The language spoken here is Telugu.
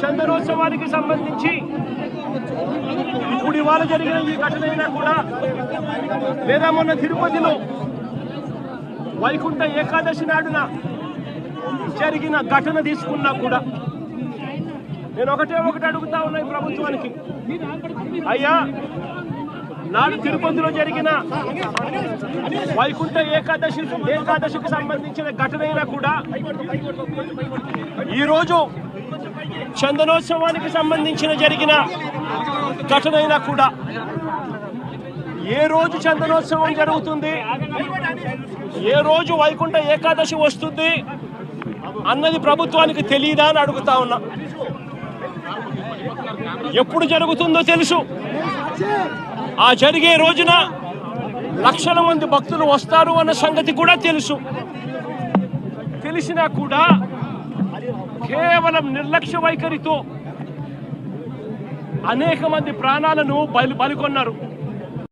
చందనోత్సవానికి సంబంధించి ఇప్పుడు ఇవాళ జరిగిన ఈ ఘటన కూడా లేదా మొన్న తిరుపతిలో వైకుంఠ ఏకాదశి నాడున జరిగిన ఘటన తీసుకున్నా కూడా నేను ఒకటే అడుగుతా ఉన్నా ఈ ప్రభుత్వానికి, అయ్యా నాడు తిరుపతిలో జరిగిన వైకుంఠ ఏకాదశికి సంబంధించిన ఘటన కూడా ఈరోజు చందనోత్సవానికి సంబంధించిన జరిగిన ఘటన కూడా ఏ రోజు చందనోత్సవం జరుగుతుంది, ఏ రోజు వైకుంఠ ఏకాదశి వస్తుంది అన్నది ప్రభుత్వానికి తెలియదా అని అడుగుతా ఉన్నా. ఎప్పుడు జరుగుతుందో తెలుసు, ఆ జరిగే రోజున లక్షల మంది భక్తులు వస్తారు అన్న సంగతి కూడా తెలుసు. తెలిసినా కూడా కేవలం నిర్లక్ష్య వైఖరితో అనేక మంది ప్రాణాలను బలికొన్నారు.